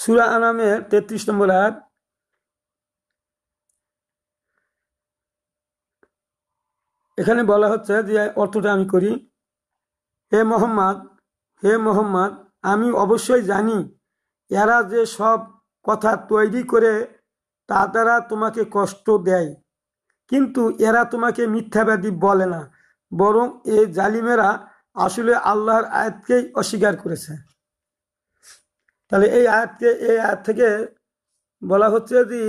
সূরা আনামের 33 নম্বর আয়াত। এখানে বলা হচ্ছে যে অর্থটা আমি করি, হে মোহাম্মদ, আমি অবশ্যই জানি এরা যে সব কথা তৈরি করে তা দ্বারা তোমাকে কষ্ট দেয়, কিন্তু এরা তোমাকে মিথ্যাবাদী বলে না, বরং এই জালিমেরা আসলে আল্লাহর আয়াতকেই অস্বীকার করেছে। তাহলে এই আয়াত থেকে বলা হচ্ছে যে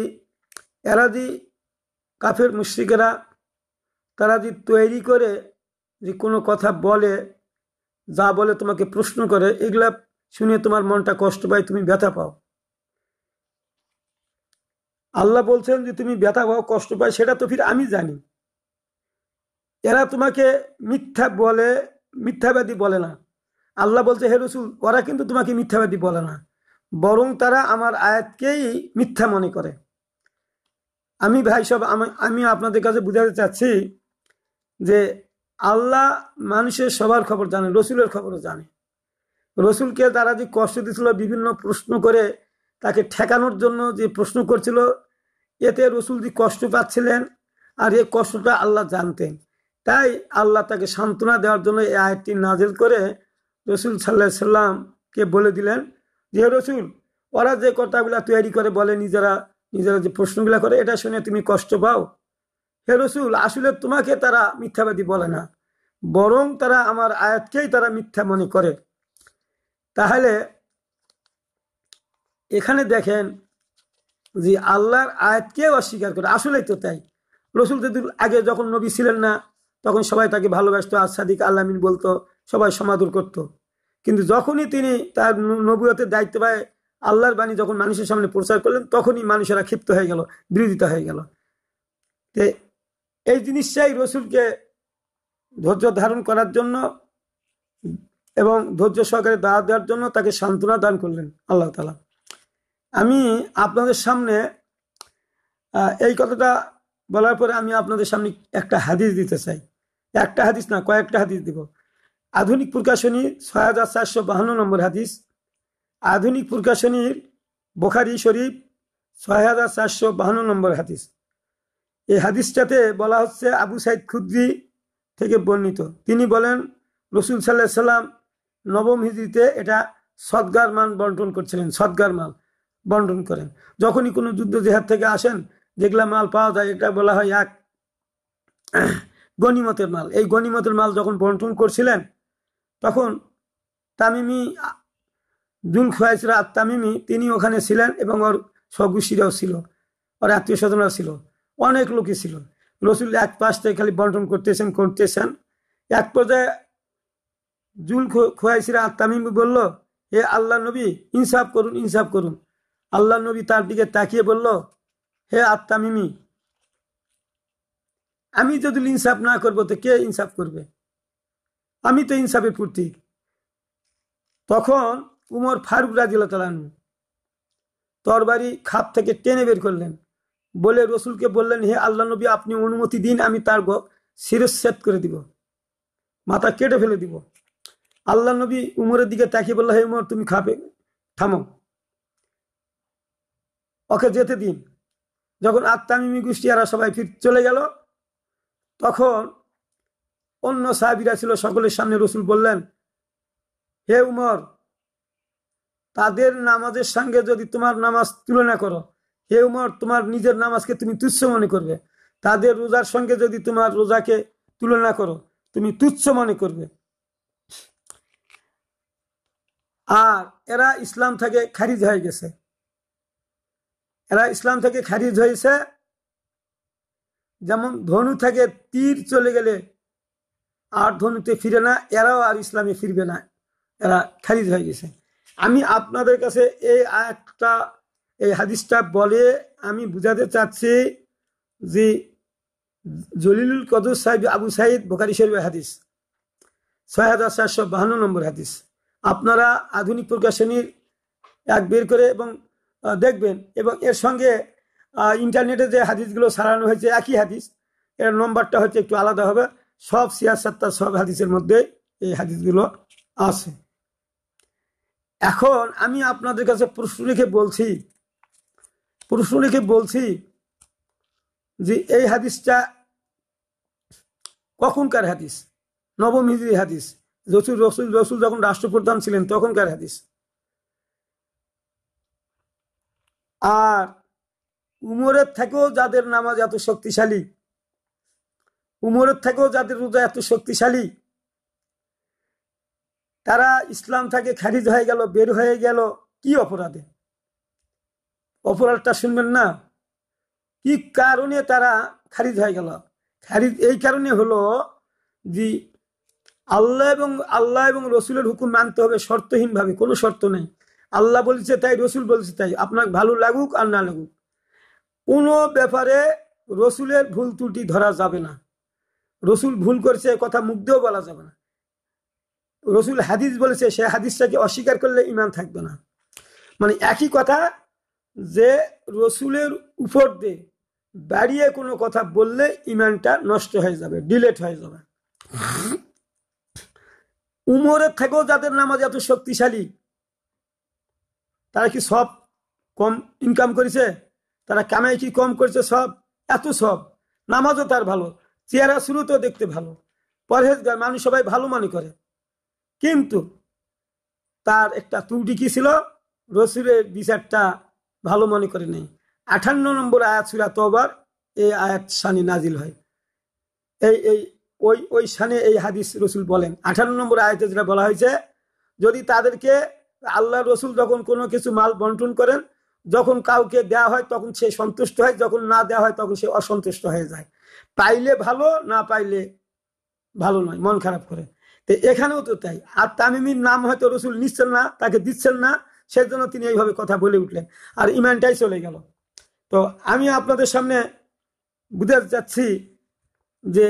এরা যে কাফের মুশরিকেরা, তারা যে তৈরি করে যে কোনো কথা বলে, যা বলে তোমাকে প্রশ্ন করে, এগুলা শুনে তোমার মনটা কষ্ট পায়, তুমি ব্যথা পাও। আল্লাহ বলছেন যে তুমি ব্যথা পাও, কষ্ট পাই, সেটা তো ফির আমি জানি। এরা তোমাকে মিথ্যাবাদী বলে না। আল্লাহ বলছে, হে রাসূল, ওরা কিন্তু তোমাকে মিথ্যাবাদী বলে না, বরং তারা আমার আয়াতকেই মিথ্যা মনে করে। আমি ভাই সব আমি আপনাদের কাছে বুঝাতে চাচ্ছি যে আল্লাহ মানুষের সবার খবর জানে, রসুলের খবরও জানে। রসুলকে তারা যে কষ্ট দিয়েছিল, বিভিন্ন প্রশ্ন করে তাকে ঠেকানোর জন্য যে প্রশ্ন করছিল, এতে রসুল যে কষ্ট পাচ্ছিলেন, আর এই কষ্টটা আল্লাহ জানতেন। তাই আল্লাহ তাকে সান্ত্বনা দেওয়ার জন্য এই আয়াতটি নাজিল করে রসুল সাল্লাল্লাহু আলাইহি সাল্লামকে বলে দিলেন যে রসুল, ওরা যে কথাগুলা তৈরি করে বলে, নিজেরা যে প্রশ্নগুলা করে, এটা শুনে তুমি কষ্ট পাও। হে রসুল, আসলে তোমাকে তারা মিথ্যাবাদী বলে না, বরং তারা আমার আয়াতকেই তারা মিথ্যা মনে করে। তাহলে এখানে দেখেন যে আল্লাহর আয়াতকে অস্বীকার করে, আসলেই তো তাই। রসুল যদি আগে যখন নবী ছিলেন না, তখন সবাই তাকে ভালোবাসতো, আসাদিক আল্লামিন বলতো, সবাই সমাদর করত। কিন্তু যখনই তিনি তার নবুয়তের দায়িত্ব পায়, আল্লাহর বাণী যখন মানুষের সামনে প্রচার করলেন, তখনই মানুষেরা ক্ষিপ্ত হয়ে গেল, বিরোধিতা হয়ে গেল। এই জিনিসটাই রসুলকে ধৈর্য ধারণ করার জন্য এবং ধৈর্য সহকারে দাওয়াত দেওয়ার জন্য তাকে সান্ত্বনা দান করলেন আল্লাহ তাআলা। আমি আপনাদের সামনে এই কথাটা বলার পরে আমি আপনাদের সামনে একটা হাদিস দিতে চাই। একটা হাদিস না, কয়েকটা হাদিস দিব। আধুনিক প্রকাশনী ৬৪৫২ নম্বর হাদিস, আধুনিক প্রকাশনীর বুখারী শরীফ ৬৪৫২ নম্বর হাদিস। এই হাদিসটাতে বলা হচ্ছে আবু সাইদ খুদরি থেকে বর্ণিত। তিনি বলেন, রাসূল সাল্লাল্লাহু আলাইহি সাল্লাম নবম হিজরিতে এটা সদগার মাল বন্টন করছিলেন। সদগার মাল বন্টন করেন যখনই কোনো যুদ্ধ জেহাদ থেকে আসেন, যেগুলা মাল পাওয়া যায়, এটা বলা হয় এক গনিমতের মাল। এই গনিমতের মাল যখন বন্টন করছিলেন, তখন তামিমি জুল খুয়াইসরা তামিমি তিনি ওখানে ছিলেন, এবং ওর সগুশিরাও ছিল, ওর আত্মীয় স্বজনরাও ছিল, অনেক লোকই ছিল। রসুল এক পাশ থেকে খালি বন্টন করতেছেন। এক পর্যায়ে জুল খুয়াইসরা তামিমি বলল, হে আল্লাহ নবী, ইনসাফ করুন। আল্লাহ নবী তার দিকে তাকিয়ে বলল, হে আত-তামিমি, আমি যদি ইনসাফ না করবো তো কে ইনসাফ করবে? আমি তো ইনসাফের প্রতীক। তখন উমর ফারুক রাদিয়াল্লাহু তাআলা আনহু তরবারি খাপ থেকে টেনে বের করলেন, বলে রসুলকে বললেন, হে আল্লাহ নবী, আপনি অনুমতি দিন, আমি তার শিরচ্ছেদ করে দিব, মাথা কেটে ফেলে দিব। আল্লাহ নবী উমরের দিকে তাকিয়ে বলল, হে উমর, তুমি থামো, ওকে যেতে দিন। যখন আত-তামিমি গোষ্ঠী এরা সবাই ফির চলে গেল, তখন অন্য সাহাবীরা ছিল, সকলের সামনে রসুল বললেন, হে উমর, তাদের নামাজের সঙ্গে যদি তোমার নামাজ তুলনা করো, হে উমর, তোমার নিজের নামাজকে তুমি তুচ্ছ মনে করবে। তাদের রোজার সঙ্গে যদি তোমার রোজাকে তুলনা করো, তুমি তুচ্ছ মনে করবে। আর এরা ইসলাম থেকে খারিজ হয়ে গেছে। যেমন ধনু থেকে তীর চলে গেলে আর ধনুতে ফিরে না, এরাও আর ইসলামে ফিরবে না, এরা খারিজ হয়ে গেছে। আমি আপনাদের কাছে এই হাদিসটা বলে আমি বুঝাতে চাচ্ছি যে জলিলুল কদর সাহেব আবু সাইদ বুখারী শরীফের হাদিস ৬৪৫২ নম্বর হাদিস। আপনারা আধুনিক প্রকাশনীর এক বের করে এবং দেখবেন, এবং এর সঙ্গে ইন্টারনেটে যে হাদিসগুলো ছাড়ানো হয়েছে একই হাদিস, এর নম্বরটা হচ্ছে একটু আলাদা হবে। সব ৭৬ সব হাদিসের মধ্যে এই হাদিসগুলো আছে। এখন আমি আপনাদের কাছে প্রশ্ন রেখে বলছি যে এই হাদিসটা কখনকার হাদিস? নবম হিজরি হাদিস। রসুল যখন রাষ্ট্রপ্রধান ছিলেন তখনকার হাদিস। আর উমরের থেকেও যাদের নামাজ এত শক্তিশালী, উমরের থেকেও যাদের রোজা এত শক্তিশালী, তারা ইসলাম থেকে খারিজ হয়ে গেল, বের হয়ে গেল কি অপরাধে? অপরাধটা শুনবেন না? কি কারণে তারা খারিজ হয়ে গেল? খারিজ এই কারণে হলো যে আল্লাহ এবং রসুলের হুকুম মানতে হবে শর্তহীন ভাবে, কোনো শর্ত নেই। আল্লাহ বলছে তাই, রসুল বলছে তাই, আপনার ভালো লাগুক আর না লাগুক। কোনো ব্যাপারে রসুলের ভুল ত্রুটি ধরা যাবে না। রসুল ভুল করেছে কথা মুখ দিয়েও বলা যাবে না। রসুল হাদিস বলেছে, সে হাদিসটাকে অস্বীকার করলে ঈমান থাকবে না। মানে একই কথা, যে রসুলের উপর দিয়ে বাড়িয়ে কোনো কথা বললে ঈমানটা নষ্ট হয়ে যাবে, ডিলেট হয়ে যাবে। উমরের থেকেও যাদের নামাজ এত শক্তিশালী, তারা কি সব কম ইনকাম করেছে? তারা কামাই কি কম করেছে? সব এত সব। নামাজও তার ভালো, চেহারা শুরুতেও দেখতে ভালো, পরহেজগার, মানুষ সবাই ভালো মনে করে। কিন্তু তার একটা ত্রুটি কি ছিল? রসুলের বিচারটা ভালো মনে করে নেই। 58 নম্বর আয়াত সূরা তওবার, এই আয়াত শানে নাজিল হয়। ওই শানে এই হাদিস রসুল বলেন। 58 নম্বর আয়াতে যেটা বলা হয়েছে, যদি তাদেরকে আল্লাহ রসুল যখন কোনো কিছু মাল বন্টন করেন, যখন কাউকে দেওয়া হয় তখন সে সন্তুষ্ট হয়, যখন না দেওয়া হয় তখন সে অসন্তুষ্ট হয়ে যায়। পাইলে ভালো, না পাইলে ভালো নয়, মন খারাপ করে। তো এখানেও তো তাই। আর তামিমির নাম হয়তো রসুল নিচ্ছেন না, তাকে দিচ্ছেন না, সেজন্য তিনি এইভাবে কথা বলে উঠলেন, আর ইমানটাই চলে গেল। তো আমি আপনাদের সামনে বুঝাতে চাচ্ছি যে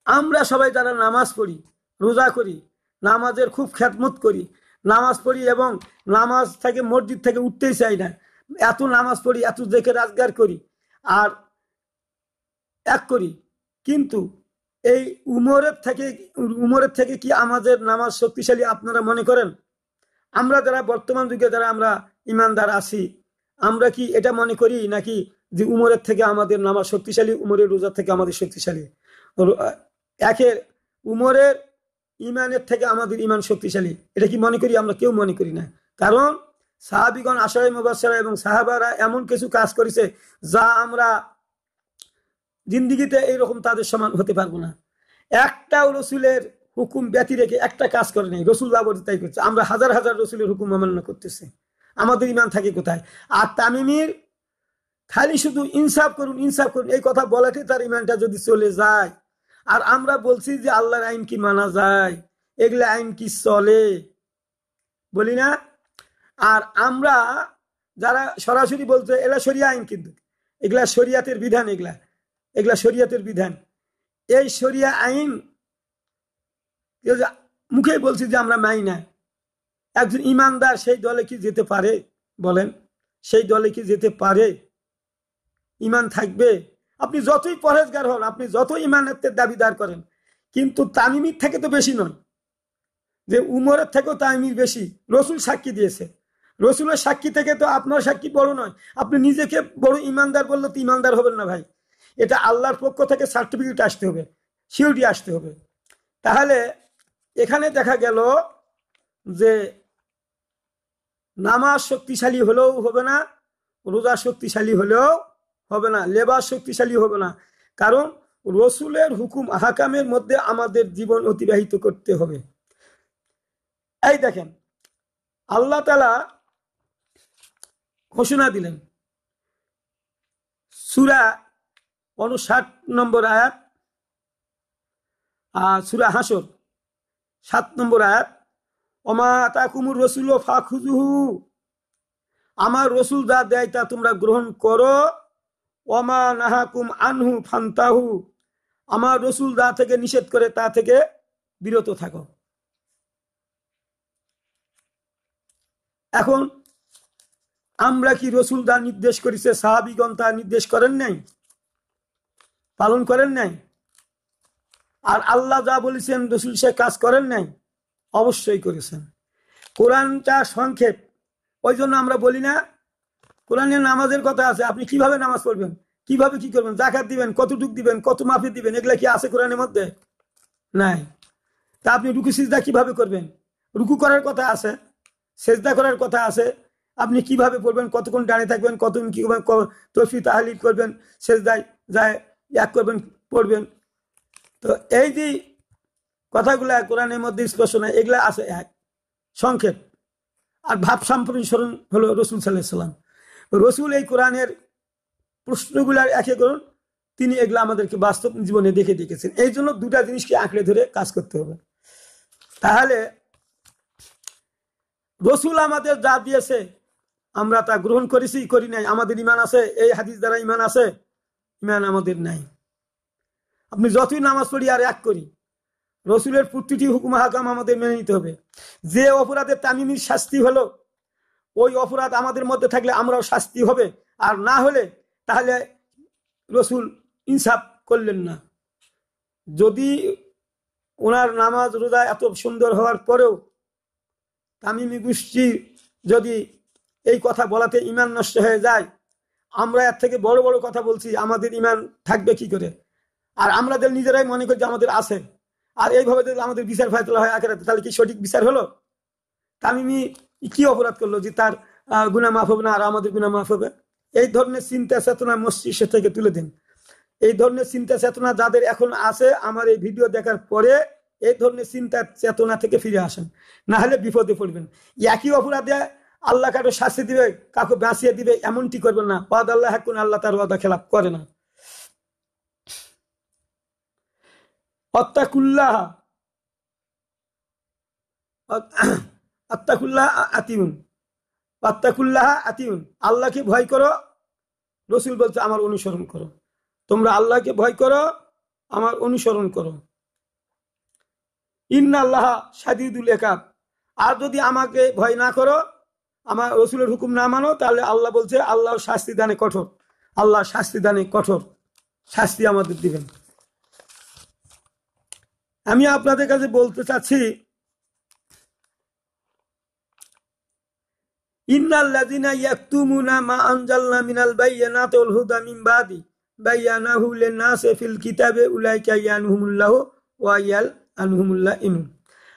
আমরা সবাই যারা নামাজ পড়ি, রোজা করি, নামাজের খুব খেদমত করি, নামাজ পড়ি এবং নামাজ থেকে মসজিদ থেকে উঠতেই চাই না, এত নামাজ পড়ি, এত দেখে রাজগার করি আর এক করি, কিন্তু এই উমরের থেকে কি আমাদের নামাজ শক্তিশালী আপনারা মনে করেন? আমরা যারা বর্তমান যুগে যারা আমরা ইমানদার আছি, আমরা কি এটা মনে করি নাকি যে উমরের থেকে আমাদের নামাজ শক্তিশালী, উমরের রোজা থেকে আমাদের শক্তিশালী? একের উমরের ইমানের থেকে আমাদের ইমান শক্তিশালী, এটা কি মনে করি? আমরা কেউ মনে করি না। কারণ সাহাবিগণ, আশারে মুবাশশারা এবং সাহাবারা এমন কিছু কাজ করেছে যা আমরা জিন্দিগিতে এইরকম তাদের সমান হতে পারবো না। একটাও রসুলের হুকুম ব্যতি রেখে একটা কাজ করে নেই, রসুল যাবতীয় তাই করছে। আমরা হাজার হাজার রসুলের হুকুম অমান্য করতেছি, আমাদের ইমান থাকে কোথায়? আর তামিমির খালি শুধু ইনসাফ করুন, ইনসাফ করুন এই কথা বলাতে তার ইমানটা যদি চলে যায়। আর আমরা বলছি যে আল্লাহর আইন কি মানা যায়, এগুলা আইন কি চলে, বলি না? আর আমরা যারা সরাসরি বলছে এগুলা শরিয়া আইন, কিন্তু এগুলা শরিয়াতের বিধান, এগুলা শরিয়াতের বিধান। এই শরিয়া আইন মুখে বলছি যে আমরা মানি না। একজন ইমানদার সেই দলে কি যেতে পারে? বলেন, সেই দলে কি যেতে পারে? ইমান থাকবে? আপনি যতই পরহেজগার হন, আপনি যতই ইমানের দাবিদার করেন, কিন্তু তামিমির থেকে তো বেশি নয়, যে উমরের থেকেও তামিমির বেশি। রসুল সাক্ষী দিয়েছে, রসুলের সাক্ষী থেকে তো আপনার সাক্ষী বড় নয়। আপনি নিজেকে বড় ইমানদার বললে তো ইমানদার হবেন না ভাই। এটা আল্লাহর পক্ষ থেকে সার্টিফিকেট আসতে হবে, সিউরিটি আসতে হবে। তাহলে এখানে দেখা গেল যে নামাজ শক্তিশালী হলেও হবে না, রোজা শক্তিশালী হলেও হবে না, লেবাস শক্তিশালী হবে না। কারণ রসুলের হুকুম আহকামের মধ্যে আমাদের জীবন অতিবাহিত করতে হবে। এই দেখেন, আল্লাহ তাআলা ঘোষণা দিলেন, সূরা 59 নম্বর আয়াত, সূরা হাসর 7 নম্বর আয়াত, ওমা আতাকুমুর রাসূলু ফাখুযুহু, আমার রসুল যা দেয় তা তোমরা গ্রহণ করো, ওমা নাহাকুম আনহু ফান্তাহু, আমার রসুল যা থেকে নিষেধ করে তা থেকে বিরত থাকো। এখন আমরা কি রসুল যা নির্দেশ করেছে সাহাবীগণ তা নির্দেশ করেন নাই, পালন করেন নাই? আর আল্লাহ যা বলেছেন রসুল সে কাজ করেন নাই? অবশ্যই করেছেন। কোরআনটা সংক্ষেপ, ওই জন্য আমরা বলি না কোরআনের নামাজের কথা আছে, আপনি কিভাবে নামাজ পড়বেন, কিভাবে কি করবেন, জাকাত দিবেন, কতটুক দিবেন, কত মাফি দিবেন, এগুলা কি আছে কোরআনের মধ্যে? নাই। তা আপনি রুকু সিজদা কিভাবে করবেন? রুকু করার কথা আছে, সেজদা করার কথা আছে, আপনি কিভাবে পড়বেন, কতক্ষণ দাঁড়িয়ে থাকবেন, কতক্ষণ কি করবেন, তসবিহ তাহলিল করবেন, সেজদায় যায় এক করবেন, পড়বেন। তো এই যে কথাগুলা কোরআনের মধ্যে স্পষ্ট না, এগুলা আছে এক সংক্ষেপ। আর ভাব সম্প্রসারণ হলো রসুল সাল্লাল্লাহু আলাইহি সাল্লাম। রসুল এই কোরআনের প্রশ্নগুলার একে করুন, তিনি এগুলা আমাদেরকে বাস্তব জীবনে দেখে দেখেছেন। এই জন্য দুটা জিনিসকে আঁকড়ে ধরে কাজ করতে হবে। তাহলে রসুল আমাদের যা দিয়েছে আমরা তা গ্রহণ করেছি, করি নাই, আমাদের ইমান আছে, এই হাদিস দ্বারা ইমান আছে? ইমান আমাদের নাই। আপনি যতই নামাজ পড়ি আর এক করি, রসুলের প্রতিটি হুকুম হাকাম আমাদের মেনে নিতে হবে। যে অপরাধের তামিমির শাস্তি হলো, ওই অপরাধ আমাদের মধ্যে থাকলে আমরাও শাস্তি হবে, আর না হলে তাহলে রসুল ইনসাফ করলেন না। যদি ওনার নামাজ রোজা এত সুন্দর হওয়ার পরেও তামিমি গোষ্ঠী যদি এই কথা বলাতে ইমান নষ্ট হয়ে যায়, আমরা এর থেকে বড় বড় কথা বলছি, আমাদের ইমান থাকবে কি করে? আর আমাদের নিজেরাই মনে করি যে আমাদের আছে, আর এইভাবে যদি আমাদের বিচার ফায়সালা হয় আখিরাতে, তাহলে কি সঠিক বিচার হলো? তামিমি কি অপরাধ করলো যে তার গুনাহ মাফ হবে না আর আমাদের গুনাহ মাফ হবে? এই ধরনের চিন্তা চেতনা মস্তিষ্ক থেকে তুলে দিন। এই ধরনের চিন্তা চেতনা যাদের এখন আছে, আমার এই ভিডিও দেখার পরে এই ধরনের চিন্তা চেতনা থেকে ফিরে আসেন, না হলে বিপদে পড়বেন। একই অপরাধে আল্লাহ কারো শাস্তি দিবে, কাউকে বাঁচিয়ে দিবে, এমনটি করবেন না। ওয়াদ আল্লাহ হাকুন, আল্লাহ তার ওয়াদা খেলাপ করে না। আত্তাকুল্লাহ আত্তাকুল্লাহ আতিউন, আত্তাকুল্লাহ আতিউন, আল্লাহকে ভয় করো। রসুল বলছে আমার অনুসরণ করো। তোমরা আল্লাহকে ভয় করো, আমার অনুসরণ করো। ইন্নাল্লাহ শাদীদুল ইকাব, আর যদি আমাকে ভয় না করো, আমার রসুলের হুকুম না মানো, তাহলে আল্লাহ বলছে আল্লাহ শাস্তি দানে কঠোর। আল্লাহ শাস্তি দানে কঠোর, শাস্তি আমাদের দিবেন। আমি আপনাদের কাছে বলতে চাচ্ছি, ইন্নাল্লাযিনা ইয়াকতুমুনা মা আনজালনা মিনাল বায়্যিনাতি ওয়াল হুদা মিন বাদি বায়্যানাহু লিন-নাসি ফিল কিতাবে উলাইকা ইয়ানহুমুল্লাহু ওয়া ইয়ালআনহুমুল্লাহ।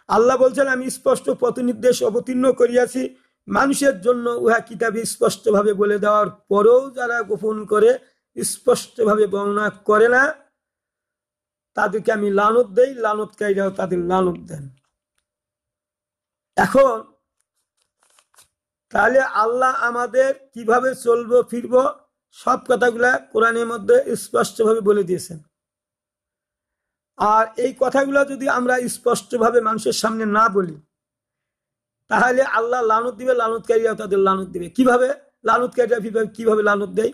আল্লাহ বলছেন আমি স্পষ্ট পথ নির্দেশ অবতীর্ণ করিয়াছি মানুষের জন্য, উহা কিতাবে স্পষ্টভাবে বলে দেওয়ার পরেও যারা গোপন করে, স্পষ্টভাবে বর্ণনা করে না, তাদেরকে আমি লানত দেই, লানতকারীরাও তাদের লানত দেন। এখন তাহলে আল্লাহ আমাদের কিভাবে চলবো ফিরবো সব কথাগুলা কোরআনের মধ্যে স্পষ্টভাবে বলে দিয়েছেন। আর এই কথাগুলো যদি আমরা স্পষ্টভাবে মানুষের সামনে না বলি, তাহলে আল্লাহ লানত দিবে, লানতকারীরাও তাদের লানত দিবে। কিভাবে লানতকারীরা কিভাবে লানত দেয়?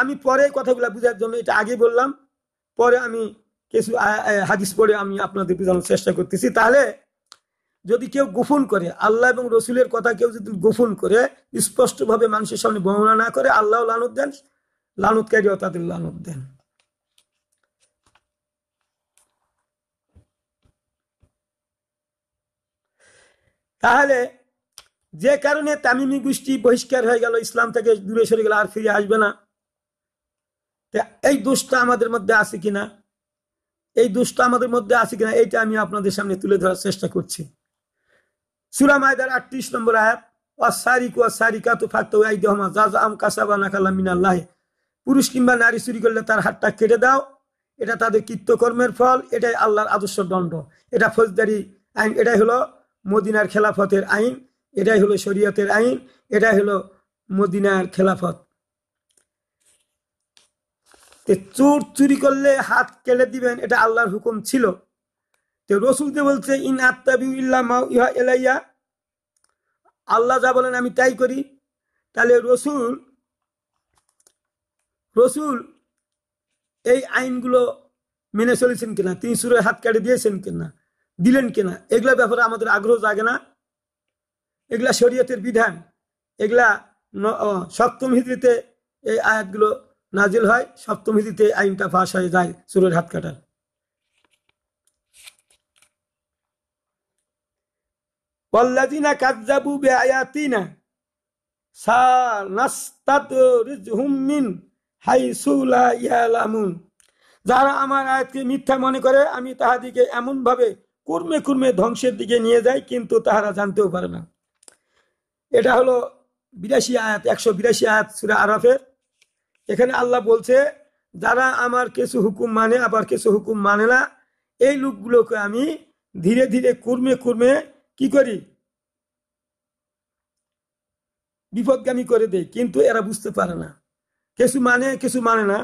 আমি পরে কথাগুলো বোঝার জন্য এটা আগে বললাম, পরে আমি কিছু হাদিস পড়ে আমি আপনাদের বোঝানোর চেষ্টা করতেছি। তাহলে যদি কেউ গোপন করে, আল্লাহ এবং রসুলের কথা কেউ যদি গোপন করে, স্পষ্টভাবে মানুষের সামনে বর্ণনা না করে, আল্লাহ লানত দেন, লানতকারীরাও তাদের লানত দেন। তাহলে যে কারণে তামিমি গোষ্ঠী বহিষ্কার হয়ে গেল, ইসলাম থেকে দূরে সরে গেল, আর ফিরে আসবে না, এই দোষটা আমাদের মধ্যে আছে কিনা, এই দোষটা আমাদের মধ্যে আছে কিনা, এইটা আমি আপনাদের সামনে তুলে ধরার চেষ্টা করছি। সূরা মায়দার 38 নম্বর আয়াত, ওয়াস-সারিকু ওয়াস-সারিকাতু ফাকতু আইদিহুমা জাযাআম কাসাবা নাকালাম মিনাল্লাহ। পুরুষ কিংবা নারী চুরি করলে তার হাতটা কেটে দাও, এটা তাদের কৃত্যকর্মের ফল, এটাই আল্লাহর আদর্শ দণ্ড। এটা ফৌজদারি আইন, এটাই হলো মদিনার খেলাফতের আইন, এটাই হলো শরীয়তের আইন, এটাই হলো মদিনার খেলাফত। চোর চুরি করলে হাত কেটে দিবেন, এটা আল্লাহর হুকুম ছিল। তো রসুলকে বলছে ইন আত্তাবিউ ইল্লা মা ইউহা ইলাইয়া, আল্লাহ যা বলেন আমি তাই করি। তাহলে রসুল এই আইনগুলো মেনে চলেছেন কিনা, তিনি চোরের হাত কেটে দিয়েছেন কিনা, দিলেন কিনা, এগুলা ব্যাপারে আমাদের আগ্রহ জাগে না? এগুলা শরীয়তের বিধান, এগুলা 7ম হিজরিতে এই আয়াতগুলো নাজিল হয়, 7ম হিজরিতে আইনটা পাস হয়ে যায় চোরের হাত কাটার। ওয়াল্লাযিনা কাযযাবু বিআয়াতিনা সানাস্তাদরিজহুম মিন হাইসু লা ইয়ালামুন। যারা আমার আয়াতকে মিথ্যা মনে করে আমি তাহাদিকে এমন ভাবে কুর্মে কুর্মে ধ্বংসের দিকে নিয়ে যাই, কিন্তু তাহারা জানতেও পারে না। এটা হলো 82 আয়াত, 182 আয়াত সূরা আরাফের। এখানে আল্লাহ বলছে যারা আমার কিছু হুকুম মানে আবার কিছু হুকুম মানে না, এই লোকগুলোকে আমি ধীরে ধীরে কুর্মে কুর্মে কি করি, বিপদগামী করে দেই, কিন্তু এরা বুঝতে পারে না। কিছু মানে কিছু মানে না,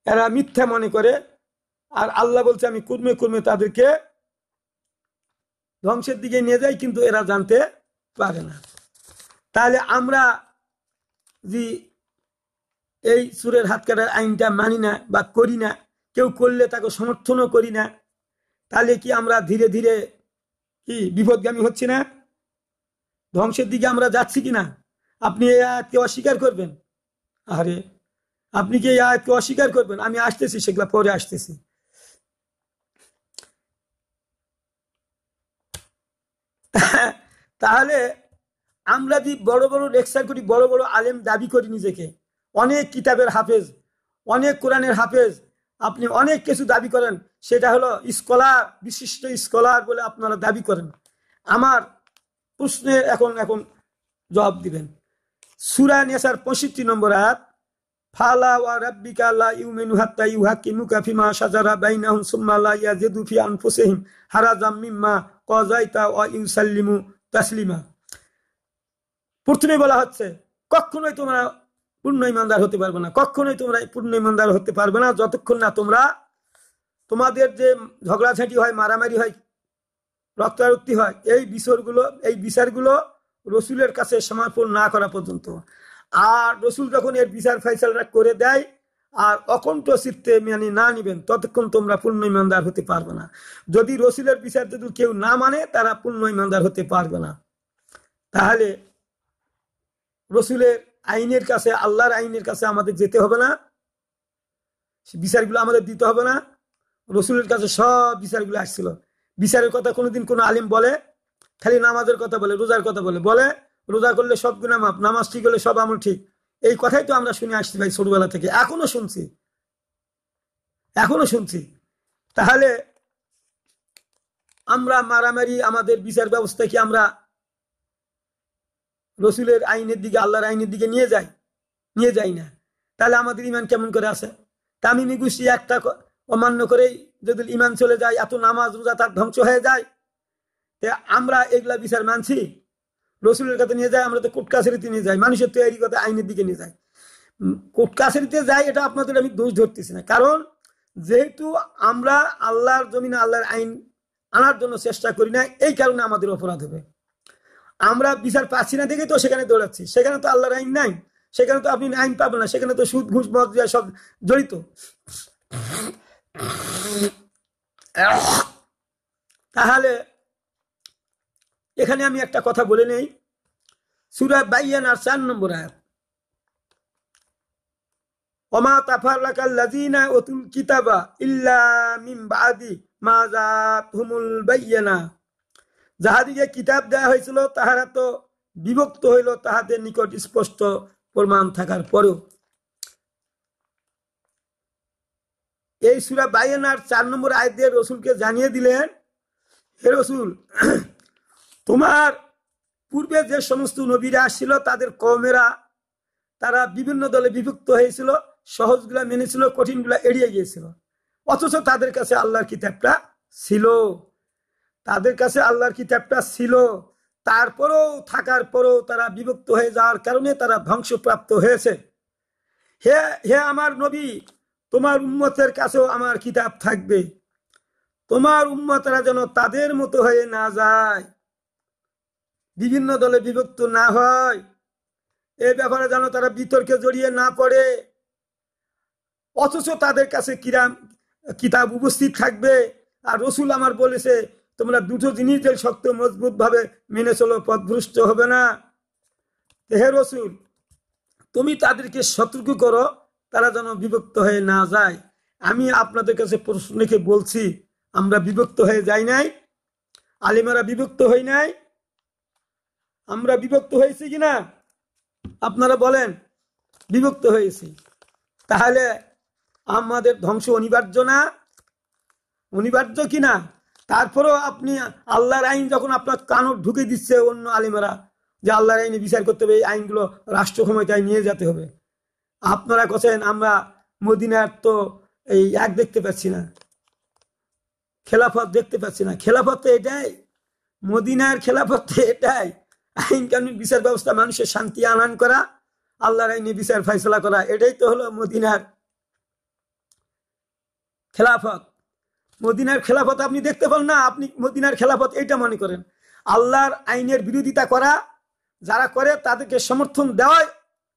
এরা মিথ্যা মনে করে। আর আল্লাহ বলছে আমি কুর্মে কুর্মে তাদেরকে ধ্বংসের দিকে নিয়ে যাই, কিন্তু এরা জানতে পারে না। তাহলে আমরা যে এই সুরের হাত কাটার আইনটা মানি না বা করি না, কেউ করলে তাকে সমর্থনও করি না, তাহলে কি আমরা ধীরে ধীরে কি বিপদগামী হচ্ছি না? ধ্বংসের দিকে আমরা যাচ্ছি কিনা? আপনি এই আয়াতকে অস্বীকার করবেন? আরে আপনি কি এই আয়াতকে অস্বীকার করবেন? আমি আসতেছি, সেগুলা পরে আসতেছি। তাহলে আমরা যে বড় বড় লেকচার করি, বড় বড় আলেম দাবি করি নিজেকে, অনেক কিতাবের হাফেজ, অনেক কোরআনের হাফেজ, আপনি অনেক কিছু দাবি করেন, সেটা হলো স্কলার, বিশিষ্ট স্কলার বলে আপনারা দাবি করেন। আমার প্রশ্নের এখন জবাব দিবেন। সূরা নিসার 65 নম্বর আয়াত, ফালা ওয়া রাব্বিকা লা ইউমিনু হাত্তা ইউহাক্কিমুকা ফিমা শাজারা বাইনাহুম সুম্মা লা ইয়াজিদু ফি আনফুসিহিম হারাজাম মিম্মা কাযাইতা ওয়া ইউসাল্লিমু তাসলিমা। প্রথমে বলা হচ্ছে কখনোই তোমরা পূর্ণ ইমানদার হতে পারবে না, কখনোই তোমরা পূর্ণ ইমানদার হতে পারবে না যতক্ষণ না তোমরা তোমাদের যে ঝগড়াঝাঁটি হয়, মারামারি হয়, রক্তারক্তি হয়, এই বিচারগুলো রসুলের কাছে সমর্পণ না করা পর্যন্ত। আর রসুল যখন এর বিচার ফাইসালা করে দেয় আর অকণ্ঠ চিত্তে মানে না নিবেন, ততক্ষণ তোমরা পূর্ণ ইমানদার হতে পারবে না। যদি রসুলের বিচার যদি কেউ না মানে, তারা পূর্ণ ইমানদার হতে পারবে না। তাহলে রসুলের আইনের কাছে, আল্লাহর আইনের কাছে আমাদের যেতে হবে না, বিচারগুলো আমাদের দিতে হবে না। রসুলের কাছে সব বিচারগুলো আসছিল। বিচারের কথা কোনোদিন কোনো আলিম বলে? খালি নামাজের কথা বলে, রোজার কথা বলে রোজা করলে সব গুনাহ মাফ, নামাজ ঠিক হলে সব আমল ঠিক। এই কথাই তো আমরা শুনে আসছি ভাই, ছোটবেলা থেকে এখনো শুনছি। তাহলে আমরা মারামারি, আমাদের বিচার ব্যবস্থা কি আমরা রসুলের আইনের দিকে, আল্লাহর আইনের দিকে নিয়ে যাই না? তাহলে আমাদের ইমান কেমন করে আছে? তামিমি গোষ্ঠী একটা অমান্য করেই যদি ইমান চলে যায়, এত নামাজ রোজা তার ধ্বংস হয়ে যায়। আমরা এগুলা বিচার মানছি? রসুলের কাছে নিয়ে যায়, আমরা তো কোর্ট কাছারিতে নিয়ে যাই, মানুষের তৈরি কথা আইনের দিকে নিয়ে যাই, কোর্ট কাছারিতে যাই। এটা আপনাদের আমি দোষ ধরতেছি না, কারণ যেহেতু আমরা আল্লাহর জমিনে আল্লাহর আইন আনার জন্য চেষ্টা করি না, এই কারণে আমাদের অপরাধ হবে। আমরা বিচার পাচ্ছি না দেখে তো সেখানে দৌড়াচ্ছি। সেখানে তো আল্লাহর আইন নাই, সেখানে তো আপনি আইন পাবেন না, সেখানে তো সুদ ঘুষ মদ সব জড়িত। তাহলে এখানে আমি একটা কথা বলে নেই, সূরা বাইয়ানার 4 নম্বর আয়াত, ওমা তাফাররাকাল্লাযীনা উতুল কিতাবা ইল্লা মিন বাদি মা জাআতহুমুল বাইয়ানা। যাহাদিকে কিতাব দেওয়া হয়েছিল তাহারা তো বিভক্ত হইল তাহাদের নিকট স্পষ্ট প্রমাণ থাকার পরেও। এই সূরা বাইয়ানার 4 নম্বর আয়াত দিয়ে রসুলকে জানিয়ে দিলেন, হে রসুল, তোমার পূর্বে যে সমস্ত নবীরা আসছিল তাদের কওমেরা, তারা বিভিন্ন দলে বিভক্ত হয়েছিল, সহজগুলা মেনেছিল, কঠিনগুলা এড়িয়ে গিয়েছিল। অথচ তাদের কাছে আল্লাহর কিতাবটা ছিল, তারপরেও থাকার পরেও তারা বিভক্ত হয়ে যাওয়ার কারণে তারা ধ্বংসপ্রাপ্ত হয়েছে। হে আমার নবী, তোমার উম্মতের কাছেও আমার কিতাব থাকবে, তোমার উম্মতরা যেন তাদের মতো হয়ে না যায়, বিভিন্ন দলে বিভক্ত না হয়, এ ব্যাপারে যেন তারা বিতর্কে জড়িয়ে না পড়ে। অথচ তাদের কাছে কিতাব উপস্থিত থাকবে। আর রসুল আমার বলেছে তোমরা দুটো জিনিস শক্ত মজবুত ভাবে মেনে চলো, পথভ্রষ্ট হবে না। হে রসুল, তুমি তাদেরকে সতর্ক করো তারা যেন বিভক্ত হয়ে না যায়। আমি আপনাদের কাছে প্রশ্ন রেখে বলছি, আমরা বিভক্ত হয়ে যাই নাই, আলিমেরা বিভক্ত হই নাই, আমরা বিভক্ত হয়েছি কিনা আপনারা বলেন? বিভক্ত হয়েছি। তাহলে আমাদের ধ্বংস অনিবার্য না? অনিবার্য কিনা? তারপরেও আপনি আল্লাহর আইন যখন আপনার কানও ঢুকে দিচ্ছে অন্য আলিমেরা যে আল্লাহর আইনে বিচার করতে হবে, এই আইনগুলো রাষ্ট্র ক্ষমতায় নিয়ে যেতে হবে, আপনারা কোছেন আমরা মদিনার তো এই এক দেখতে পাচ্ছি না, খেলাফত দেখতে পাচ্ছি না। খেলাফত তো এটাই, মদিনার খেলাফত তো এটাই, আইন কানুন বিচার ব্যবস্থা, মানুষের শান্তি আনয়ন করা, আল্লাহর আইনে বিচার ফয়সলা করা, এটাই তো হলো মদিনার খেলাফত। মদিনার খেলাফত আপনি দেখতে পান না, আপনি মদিনার খেলাফত এইটা মনে করেন। আল্লাহর আইনের বিরোধিতা করা যারা করে তাদেরকে সমর্থন দেওয়াই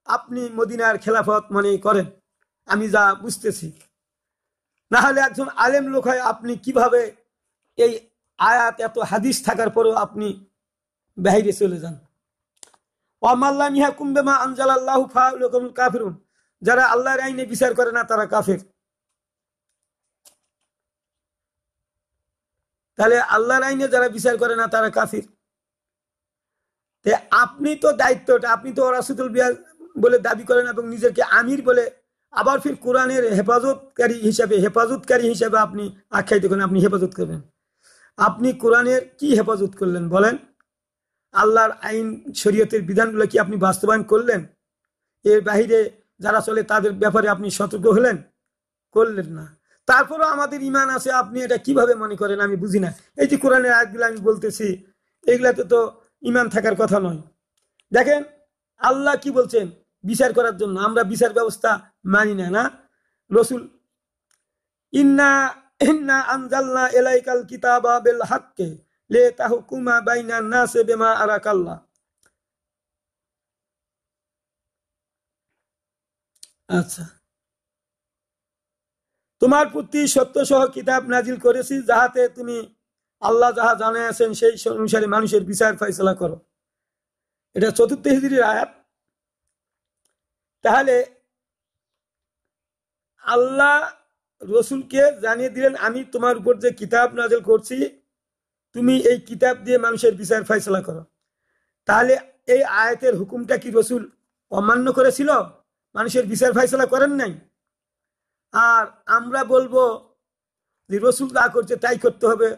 আপনি মদিনার খেলাফত মনে করেন, আমি যা বুঝতেছি। না হলে একজন আলেম লোক হয় আপনি কিভাবে এই আয়াত এত হাদিস থাকার পরেও আপনি বাহিরে চলে যান? ওয়ামাল্লাম ইয়াহকুম বিমা আনজালাল্লাহু ফাউলাইকা হুমুল কাফিরুন, যারা আল্লাহর আইনে বিচার করে না তারা কাফের। তাহলে আল্লাহর আইনে যারা বিচার করে না তারা কাফির। আপনি তো দায়িত্বটা, আপনি তো রাসূলুল বিয়া বলে দাবি করেন এবং নিজেকে আমির বলে আবার ফির কোরআনের হেফাজতকারী হিসাবে আপনি আখ্যায়িত করেন, আপনি হেফাজত করবেন। আপনি কোরআনের কি হেফাজত করলেন বলেন? আল্লাহর আইন শরীয়তের বিধানগুলো কি আপনি বাস্তবায়ন করলেন? এর বাহিরে যারা চলে তাদের ব্যাপারে আপনি সতর্ক হলেন? করলেন না। তারপরও আমাদের ইমান আছে, আপনি এটা কিভাবে মনে করেন আমি বুঝি না। এই যে কোরআনের আয়াতগুলো আমি বলতেছি, এগুলাতে তো ইমান থাকার কথা নয়। দেখেন আল্লাহ কি বলছেন বিচার করার জন্য, আমরা বিচার ব্যবস্থা মানি না। না রসুল, ইন্না ইন্না আনজালনা ইলাইকাল কিতাবা বিল হাক্কি লিতাহকুমা বাইনান নাসি বিমা আরাকাল্লাহ। আচ্ছা, তোমার প্রতি সত্য সহ কিতাব নাজিল করেছি যাহাতে তুমি আল্লাহ যাহা জানাইয়াছেন সেই অনুসারে মানুষের বিচার ফয়সালা করো। এটা ৪র্থ হিজরির আয়াত। তাহলে আল্লাহ রসুলকে জানিয়ে দিলেন আমি তোমার উপর যে কিতাব নাজিল করছি তুমি এই কিতাব দিয়ে মানুষের বিচার ফয়সালা করো। তাহলে এই আয়াতের হুকুমটা কি রসুল অমান্য করেছিল? মানুষের বিচার ফয়সালা করেন নাই? আর আমরা বলবো যে রসুল যা করছে তাই করতে হবে,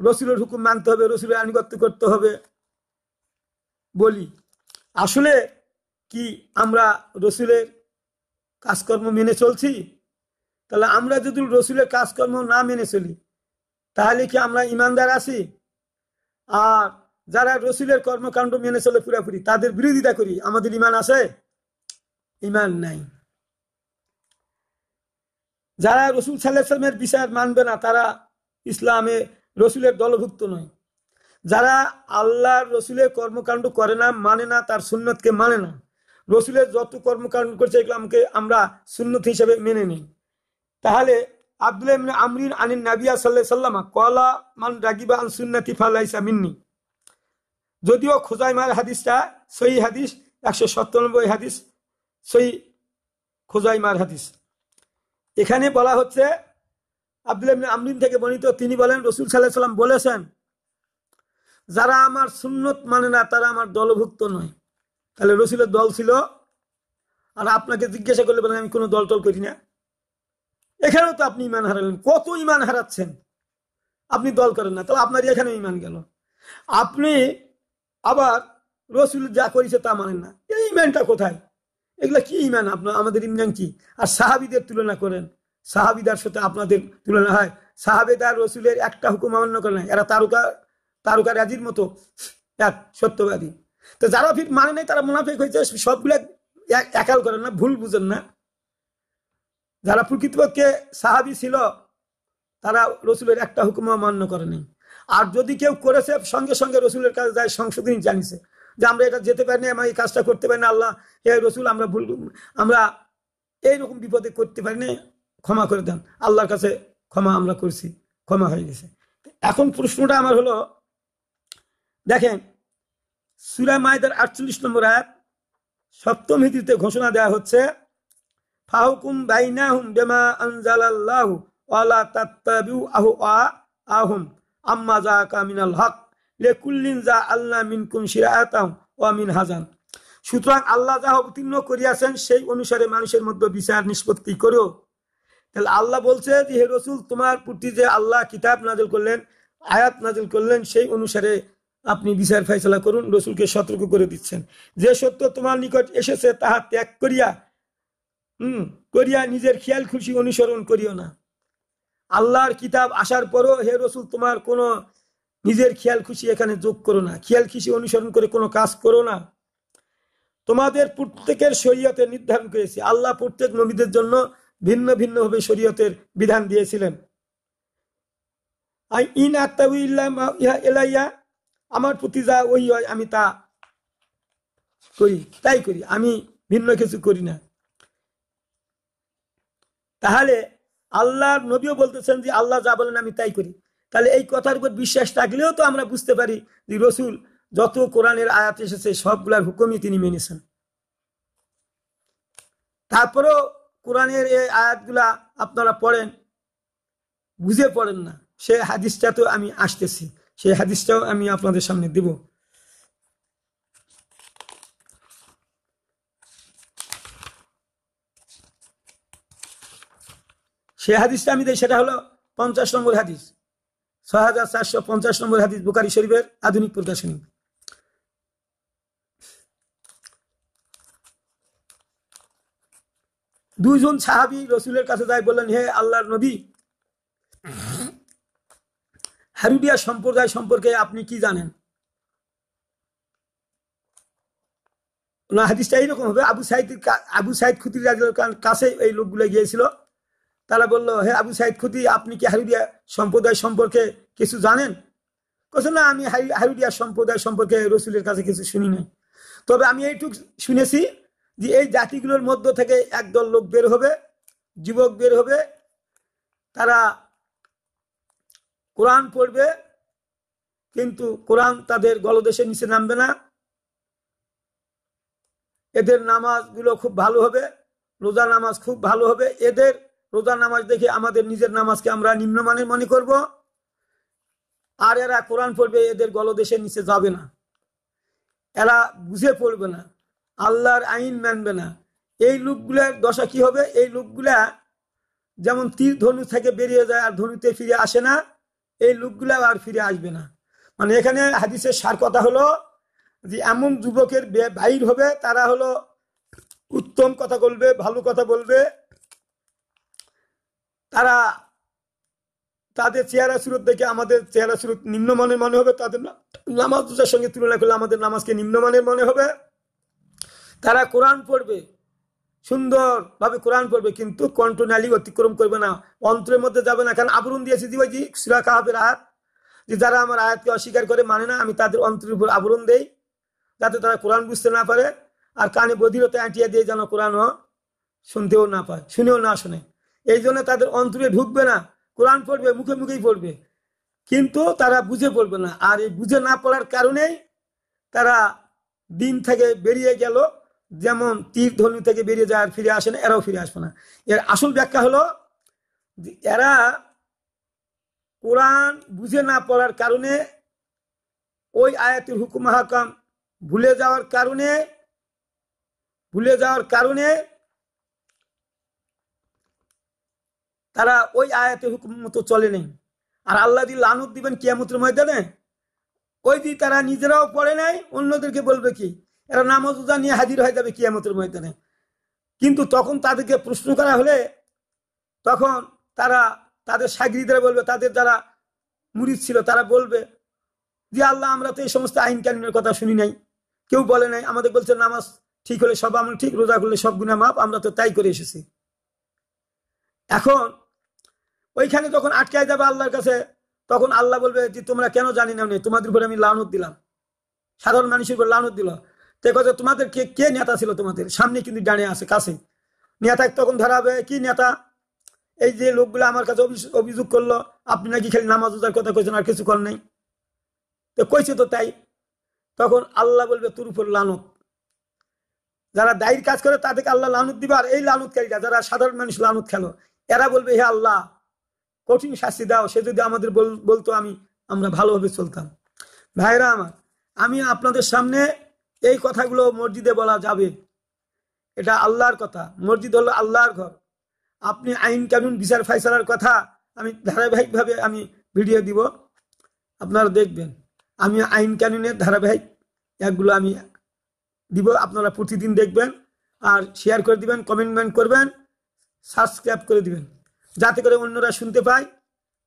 রসুলের হুকুম মানতে হবে, রসুলের আনুগত্য করতে হবে বলি। আসলে কি আমরা রসুলের কাজকর্ম মেনে চলছি? তাহলে আমরা যদি রসুলের কাজকর্ম না মেনে চলি তাহলে কি আমরা ইমানদার আছি? আর যারা রসুলের কর্মকাণ্ড মেনে চলে পুরাপুরি, তাদের বিরোধিতা করি, আমাদের ইমান আছে? ইমান নাই। যারা রসুল সাল্লাল্লাহু আলাইহি ওয়াসাল্লামের বিচার মানবে না তারা ইসলামে রসুলের দলভুক্ত নয়। যারা আল্লাহর রসুলের কর্মকাণ্ড করে না, মানে না, তার সুন্নতকে মানে না, রসুলের যত কর্মকাণ্ড করছে এগুলো আমরা সুন্নত হিসেবে মেনে নিই। তাহলে আব্দুল্লাহ ইবনে আমরিন আনিন নাবিয়া সাল্লাল্লাহু আলাইহি ওয়াসাল্লাম ক্বালা মান রাগিবা আন সুন্নতি ফালাইসা মিন্নি। যদিও খুজাইমার হাদিসটা সহিহ হাদিস, 197 হাদিস, সহিহ খুজাইমার হাদিস। এখানে বলা হচ্ছে আব্দুল্লাহ ইবনে আমরিন থেকে বর্ণিত, তিনি বলেন রাসূল সাল্লাল্লাহু আলাইহি ওয়াসাল্লাম বলেছেন যারা আমার সুন্নত মানে না তারা আমার দলভুক্ত নয়। তাহলে রসুলের দল ছিল, আর আপনাকে জিজ্ঞাসা করলে বলেন আমি কোনো দল টল করি না। এখানেও তো আপনি ইমান হারালেন। কত ইমান হারাচ্ছেন, আপনি দল করেন না, তাহলে আপনার এখানে ইমান গেল। আপনি আবার রসুল যা করেছে তা মানেন না, এই ইমানটা কোথায়? এগুলা কি ইমান? আপনার আমাদের ইমান কি? আর সাহাবিদের তুলনা করেন, সাহাবিদার সাথে আপনাদের তুলনা হয়। সাহাবেদার রসুলের একটা হুকুম অমান্য করে না, এরা তারকা রাজির মতো এক সত্যবাদী। তো যারা ফির মানে নাই তারা মুনাফিক হয়েছে, সবগুলা একাল করেন না, ভুল বুঝেন না। যারা প্রকৃতপক্ষে সাহাবি ছিল তারা রসুলের একটা হুকুম মান্য করেনি। আর যদি কেউ করেছে সঙ্গে সঙ্গে রসুলের কাছে যায় সংশোধনী জানিয়েছে যে আমরা এটা যেতে পারি না, আমরা এই কাজটা করতে পারি না, আল্লাহ হে রসুল আমরা এইরকম বিপদে করতে পারি না, ক্ষমা করে দেন, আল্লাহর কাছে ক্ষমা আমরা করছি, ক্ষমা হয়ে গেছে। এখন প্রশ্নটা আমার হলো, দেখেন সূরা মাইদার 48 নম্বর আয়াত 7ম হিজরিতে ঘোষণা দেওয়া হচ্ছে ফাহুকুম বাইনাহুম বিমা আনজালাল্লাহু ওয়ালা তাত্তাবিউ আহওয়াহুম আম্মা যাকা মিনাল হক লিকুল্লিন জাআলনা মিনকুম শিরাআতাম ওয়া মিনহাজান। সুতরাং আল্লাহ যা অবতীর্ণ করিয়াছেন সেই অনুসারে মানুষের মধ্যে বিচার নিষ্পত্তি করো। তাহলে আল্লাহ বলছে যে হে রসুল, তোমার প্রতি যে আল্লাহ কিতাব নাজিল করলেন, আয়াত নাজিল করলেন, সেই অনুসারে আপনি বিচার ফয়সালা করুন। রসুলকে সতর্ক করে দিচ্ছেন যে সত্য তোমার নিকট এসেছে তাহা ত্যাগ করিয়া নিজের খেয়াল খুশি অনুসরণ করিও না। আল্লাহর কিতাব আসার পরও হে রসুল তোমার কোনো নিজের খেয়াল খুশি এখানে যোগ করো না, খেয়াল খুশি অনুসরণ করে কোনো কাজ করো না। তোমাদের প্রত্যেকের শরীয়তে নির্ধারণ করেছি। আল্লাহ প্রত্যেক নবীদের জন্য ভিন্ন ভিন্ন ভাবে শরীয়তের বিধান দিয়েছিলেন। ইন আত্তাবি ইল্লা মা ইহা ইলাইয়া, আমার প্রতি যা ওই হয় আমি তা করি, তাই করি, আমি ভিন্ন কিছু করি না। তাহলে আল্লাহর নবীও বলতেছেন যে আল্লাহ যা বলেন আমি তাই করি। তাহলে এই কথার উপর বিশ্বাস থাকলেও তো আমরা বুঝতে পারি যে রসুল যত কোরআনের আয়াত এসেছে সবগুলার হুকুমই তিনি মেনেছেন। তারপরেও কোরআনের এই আয়াতগুলা আপনারা পড়েন, বুঝে পড়েন না। সেই হাদিসটা তো আমি আসতেছি, সেই হাদিসটাও আমি আপনাদের সামনে দেব। সেই হাদিসটা আমি দেই, সেটা হলো 50 নম্বর হাদিস, 6450 নম্বর হাদিস, বুখারী শরীফের আধুনিক প্রকাশনী। দুইজন সাহাবী রসুলের কাছে যাই, বললেন হে আল্লাহর নবী, হারুদিয়া সম্প্রদায় সম্পর্কে আপনি কি জানেন? হাদিসটা এইরকম হবে, আবু সাইদ খুদরি রাদিয়াল্লাহু আনহুর কাছে এই লোকগুলো গিয়েছিল। তারা বলল, হে আবু সাইদ খুদরি, আপনি কি হারুদিয়া সম্প্রদায় সম্পর্কে কিছু জানেন? বলছে, না, আমি হারুদিয়া সম্প্রদায় সম্পর্কে রসুলের কাছে কিছু শুনি নাই, তবে আমি এইটুকু শুনেছি যে এই জাতিগুলোর মধ্য থেকে একদল লোক বের হবে, যুবক বের হবে, তারা কোরআন পড়বে, কিন্তু কোরআন তাদের গলদেশের নিচে নামবে না। এদের নামাজগুলো খুব ভালো হবে, রোজা নামাজ খুব ভালো হবে। এদের রোজা নামাজ দেখে আমাদের নিজের নামাজকে আমরা নিম্নমানের মনে করব। আর এরা কোরআন পড়বে, এদের গলদেশের নিচে যাবে না, এরা বুঝে পড়বে না, আল্লাহর আইন মানবে না। এই লোকগুলার দশা কি হবে? এই লোকগুলা যেমন তীর ধনু থেকে বেরিয়ে যায় আর ধনুতে ফিরে আসে না, এই লোকগুলা আর ফিরে আসবে না। মানে এখানে হাদিসের সার কথা হলো যে এমন যুবকের বাইর হবে, তারা হলো উত্তম কথা বলবে, ভালো কথা বলবে, তারা তাদের চেহারা সুরত দেখে আমাদের চেহারা সুরত নিম্নমানের মনে হবে, তাদের নামাজ রোজার সঙ্গে তুলনা করলে আমাদের নামাজকে নিম্নমানের মনে হবে। তারা কোরআন পড়বে, সুন্দরভাবে কোরআন পড়বে, কিন্তু কণ্ঠনালী অতিক্রম করবে না, অন্তরের মধ্যে যাবে না। কারণ আবরণ দিয়েছে দিবাজি সূরা কাহাফের আয়াত, যে যারা আমার আয়াতকে অস্বীকার করে, মানে না, আমি তাদের অন্তরের উপর আবরণ দেই, যাতে তারা কোরআন বুঝতে না পারে, আর কানে বধিরতা আঁটিয়ে দিয়ে যেন কোরআনও শুনতেও না পায়, শুনেও না শোনে। এই জন্য তাদের অন্তরে ঢুকবে না, কোরআন পড়বে, মুখে মুখেই পড়বে, কিন্তু তারা বুঝে পড়বে না। আর এই বুঝে না পড়ার কারণেই তারা দিন থেকে বেরিয়ে গেল, যেমন তীর ধনু থেকে বেরিয়ে যায় আর ফিরে আসে না, এরাও ফিরে আসবে না। এর আসল ব্যাখ্যা হলো এরা কোরআন বুঝে না পড়ার কারণে, ওই আয়াতের হুকুম হাকাম ভুলে যাওয়ার কারণে তারা ওই আয়াতের হুকুম মতো চলে নেই। আর আল্লাহ যদি লানত দিবেন কিয়ামতের ময়দানে, ওই যে তারা নিজেরাও পড়ে নাই, অন্যদেরকে বলবে কি? এরা নামাজ রোজা নিয়ে হাজির হয়ে যাবে কিয়ামতের ময়দানে। কিন্তু তখন তাদেরকে প্রশ্ন করা হলে, তখন তারা তাদের শাগরিদরা বলবে, তাদের যারা মুরিদ ছিল তারা বলবে যে আল্লাহ, আমরা তো এই সমস্ত আইন কানুনের কথা শুনি নাই, কেউ বলে নাই, আমাদের বলছে নামাজ ঠিক হলে সব আমল ঠিক, রোজা করলে সব গুনাহ মাফ, আমরা তো তাই করে এসেছি। এখন ওইখানে যখন আটকায় যাবে আল্লাহর কাছে, তখন আল্লাহ বলবে যে তোমরা কেন জানি না, তোমাদের উপরে আমি লানত দিলাম, সাধারণ মানুষের উপর লানত দিল। তো কথা, তোমাদের কে নেতা ছিল? তোমাদের সামনে কিন্তু ডানে আছে, কাছে নেতা। তখন ধরা হবে, কি নেতা? এই যে লোকগুলো আমার কাছে অভিযোগ করলো, আপনি নাকি খালি নামাজ রোজার কথা কইছেন, আর কিছু করেন নাই। তো কইছে তো তাই। তখন আল্লাহ বলবে তোর উপর লানত। যারা দায়ীর কাজ করে তাদেরকে আল্লাহ লানত দিবে, আর এই লানতকারীরা যারা সাধারণ মানুষ লানত খেলো, এরা বলবে হে আল্লাহ, কঠিন শাস্তি দাও, সে যদি আমাদের বলতো আমরা ভালোভাবে চলতাম। ভাইরা আমার, আমি আপনাদের সামনে এই কথাগুলো মসজিদে বলা যাবে, এটা আল্লাহর কথা। মসজিদ হলো আল্লাহর ঘর। আপনি আইন কানুন বিচার ফাইসালার কথা আমি ধারাবাহিকভাবে আমি ভিডিও দিব, আপনারা দেখবেন। আমি আইন কানুনের ধারাবাহিক একগুলো আমি দিব, আপনারা প্রতিদিন দেখবেন। আর শেয়ার করে দিবেন, কমেন্টমেন্ট করবেন, সাবস্ক্রাইব করে দিবেন, যাতে করে অন্যরা শুনতে পায়,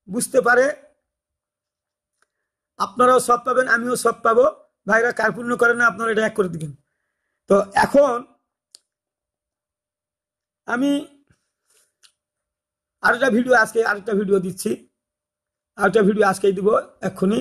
বুঝতে পারে। আপনারাও সব পাবেন, আমিও সব পাবো। ভাইরা কার্পণ্য করেন না, আপনারা এটা এক করে দিবেন। তো এখন আমি আরেকটা ভিডিও দিচ্ছি, আরেকটা ভিডিও আজকেই দিব এক্ষুনি।